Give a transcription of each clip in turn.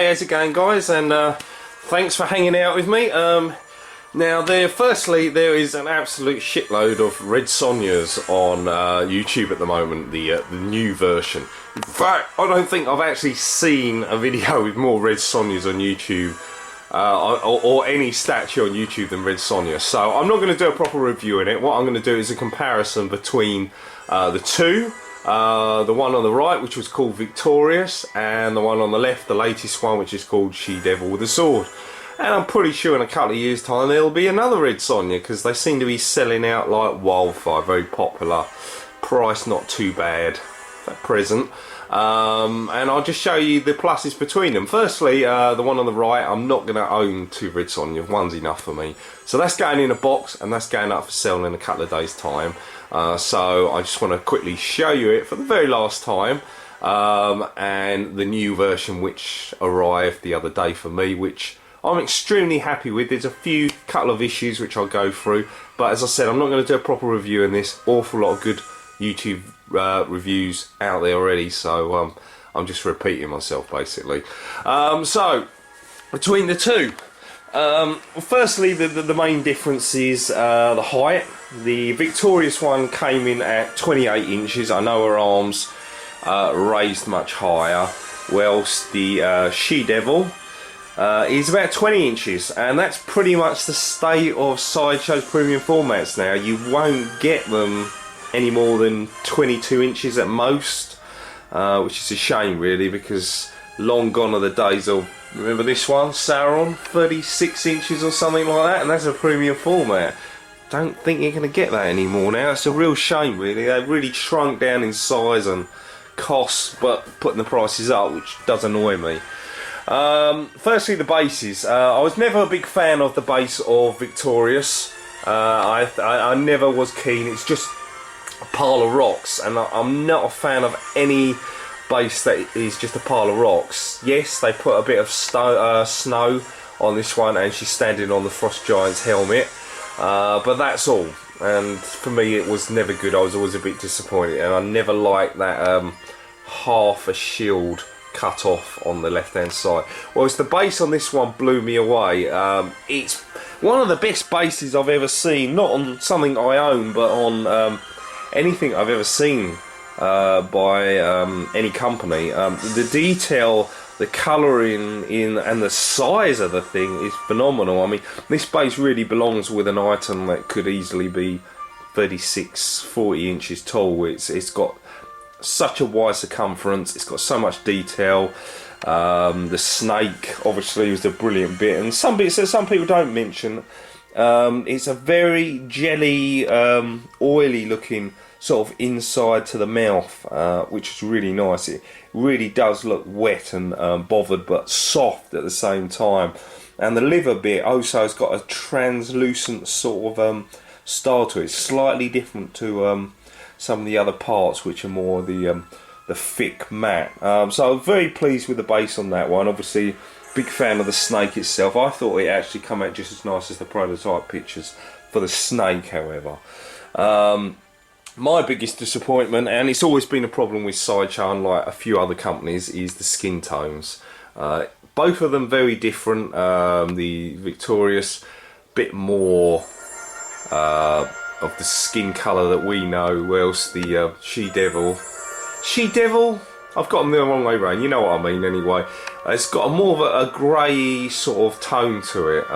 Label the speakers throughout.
Speaker 1: how's it going, guys? And thanks for hanging out with me. Now, firstly, there is an absolute shitload of Red Sonjas on YouTube at the moment, the new version. In fact, I don't think I've actually seen a video with more Red Sonjas on YouTube, or any statue on YouTube than Red Sonja. So I'm not going to do a proper review in it. What I'm going to do is a comparison between the two. The one on the right, which was called Victorious, and the one on the left, the latest one, which is called She-Devil with a Sword. And I'm pretty sure in a couple of years' time there'll be another Red Sonja, because they seem to be selling out like wildfire. Very popular, price not too bad at present. And I'll just show you the pluses between them. Firstly, the one on the right, I'm not going to own two Red Sonja. One's enough for me. So that's going in a box, and that's going up for sale in a couple of days' time. So I just want to quickly show you it for the very last time. And the new version which arrived the other day for me, which I'm extremely happy with. There's a couple of issues which I'll go through, but as I said, I'm not going to do a proper review in this. Awful lot of good YouTube reviews out there already, so I'm just repeating myself basically. So between the two, firstly, the main difference is the height. The Victorious one came in at 28 inches. I know her arms raised much higher, whilst the She-Devil is about 20 inches, and that's pretty much the state of Sideshow's premium formats now. You won't get them any more than 22 inches at most, which is a shame really, because long gone are the days of, remember this one, Sauron, 36 inches or something like that, and that's a premium format. Don't think you're going to get that anymore now. It's a real shame really. They've really shrunk down in size and costs, but putting the prices up, which does annoy me. Firstly, the bases. I was never a big fan of the base of Victorious. I never was keen. It's just a pile of rocks, and I'm not a fan of any base that is just a pile of rocks. Yes, they put a bit of snow on this one, and she's standing on the Frost Giant's helmet, but that's all. And for me, it was never good. I was always a bit disappointed, and I never liked that half a shield cut off on the left hand side. Whereas the base on this one blew me away. It's one of the best bases I've ever seen, not on something I own, but on anything I've ever seen by any company. The detail, the colouring and the size of the thing is phenomenal. I mean, this base really belongs with an item that could easily be 36-40 inches tall. It's got such a wide circumference, it's got so much detail. The snake obviously was a brilliant bit, and some bits that some people don't mention. It's a very jelly, oily looking sort of inside to the mouth, which is really nice. It really does look wet and bothered, but soft at the same time. And the liver bit also has got a translucent sort of style to it. It's slightly different to some of the other parts, which are more the thick matte. So I'm very pleased with the base on that one. Obviously, big fan of the snake itself. I thought it actually come out just as nice as the prototype pictures for the snake, however. My biggest disappointment, and it's always been a problem with Sideshow, unlike a few other companies, is the skin tones. Both of them very different. The Victorious, bit more of the skin colour that we know, whilst the She-Devil, I've got them the wrong way round, you know what I mean anyway. It's got more of a grey sort of tone to it,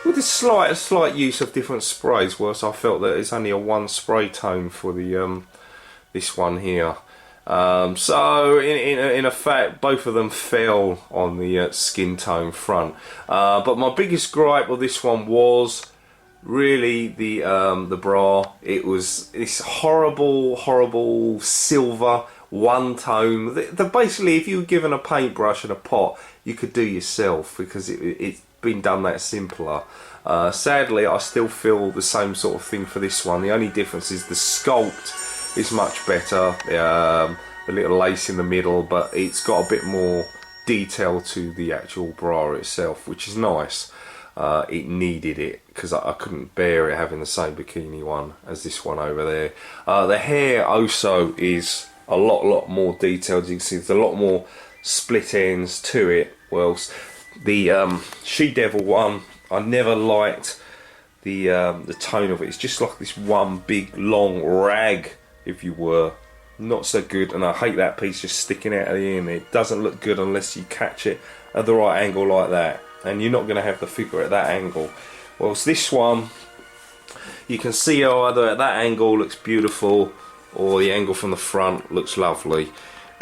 Speaker 1: with a slight use of different sprays, whilst I felt that it's only a one spray tone for the this one here. So in effect, both of them fell on the skin tone front. But my biggest gripe with this one was really the bra. It was this horrible silver one tone. Basically, if you were given a paintbrush and a pot, you could do yourself, because it's been done that simpler. Sadly, I still feel the same sort of thing for this one. The only difference is the sculpt is much better. The little lace in the middle, but it's got a bit more detail to the actual bra itself, which is nice. It needed it, because I couldn't bear it having the same bikini one as this one over there. The hair also is a lot more detailed. You can see there's a lot more split ends to it, whilst the She-Devil one, I never liked the tone of it. It's just like this one big long rag, if you were. Not so good, and I hate that piece just sticking out of the end. It doesn't look good unless you catch it at the right angle like that, and you're not going to have the figure at that angle. Whilst this one, you can see how either at that angle looks beautiful, or the angle from the front looks lovely.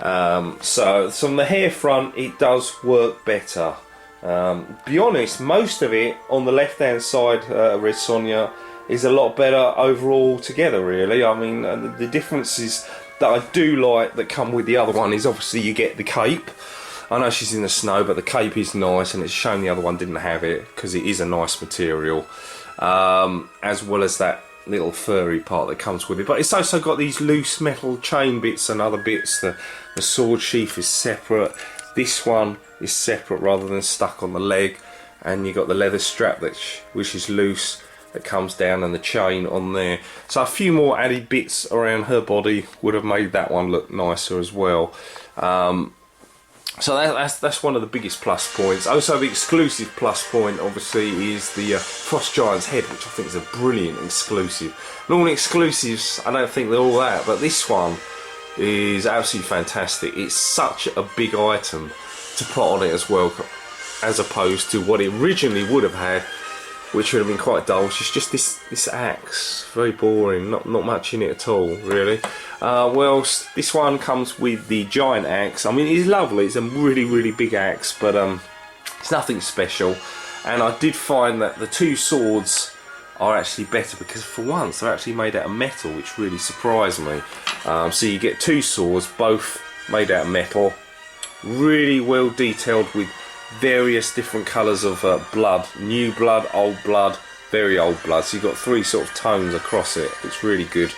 Speaker 1: So from the hair front, it does work better. Be honest, most of it on the left hand side, Red Sonja, is a lot better overall together, really. I mean, the differences that I do like that come with the other one is obviously you get the cape. I know she's in the snow, but the cape is nice, and it's a shame the other one didn't have it, because it is a nice material, as well as that little furry part that comes with it. But it's also got these loose metal chain bits and other bits. The sword sheath is separate. This one is separate rather than stuck on the leg, and you got the leather strap which is loose, that comes down, and the chain on there. So a few more added bits around her body would have made that one look nicer as well. So that's one of the biggest plus points. Also, the exclusive plus point obviously is the Frost Giant's head, which I think is a brilliant exclusive. Normally exclusives, I don't think they're all that, but this one is absolutely fantastic. It's such a big item to put on it as well, as opposed to what it originally would have had, which would have been quite dull, which is just this axe. Very boring, not much in it at all, really. Whilst this one comes with the giant axe. I mean, it's lovely, it's a really big axe, but it's nothing special. And I did find that the two swords are actually better, because for once they're actually made out of metal, which really surprised me. So you get two swords, both made out of metal, really well detailed with various different colours of blood, new blood, old blood, very old blood. So you've got three sort of tones across it. It's really good.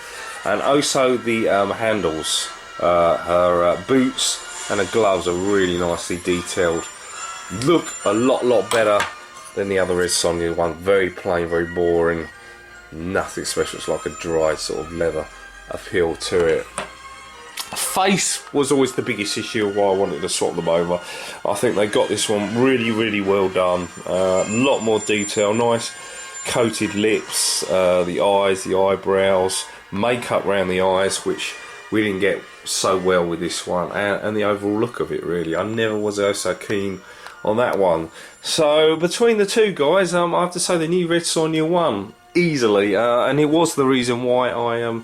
Speaker 1: And also the handles, her boots and her gloves are really nicely detailed. Look a lot better than the other Red Sonja one. Very plain, very boring, nothing special. It's like a dry sort of leather appeal to it. Face was always the biggest issue of why I wanted to swap them over. I think they got this one really well done. A lot more detail, nice coated lips, the eyes, the eyebrows, makeup around the eyes, which we didn't get so well with this one, and the overall look of it, really. I never was so keen on that one. So between the two guys, I have to say the new Red Sonja won easily, and it was the reason why I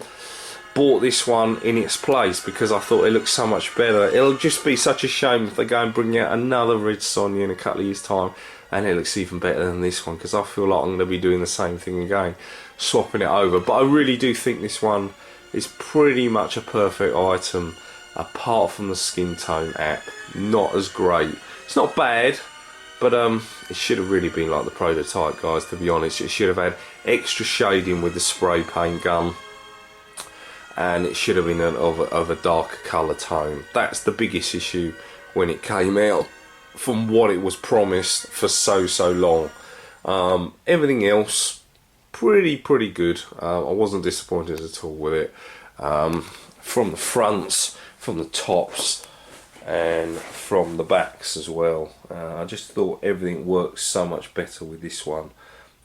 Speaker 1: bought this one in its place, because I thought it looked so much better. It'll just be such a shame if they go and bring out another Red Sonja in a couple of years' time and it looks even better than this one, because I feel like I'm going to be doing the same thing again, swapping it over. But I really do think this one is pretty much a perfect item, apart from the skin tone app. Not as great. It's not bad, but it should have really been like the prototype, guys, to be honest. It should have had extra shading with the spray paint gun, and it should have been of a darker colour tone. That's the biggest issue when it came out, from what it was promised for so long. Everything else pretty good. I wasn't disappointed at all with it, from the fronts, from the tops, and from the backs as well. I just thought everything worked so much better with this one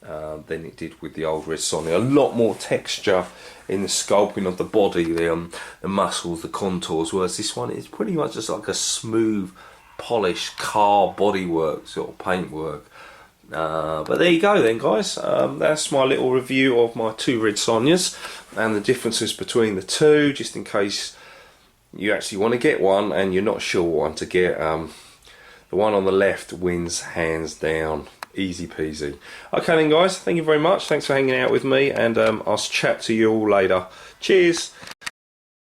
Speaker 1: than it did with the old Red Sonja. A lot more texture in the sculpting of the body, the muscles, the contours, whereas this one is pretty much just like a smooth, polished car bodywork, sort of paintwork. But there you go then, guys. That's my little review of my two Red Sonjas and the differences between the two, just in case you actually want to get one and you're not sure what one to get. The one on the left wins hands down. Easy peasy. Okay then, guys, thank you very much. Thanks for hanging out with me, and I'll chat to you all later. Cheers.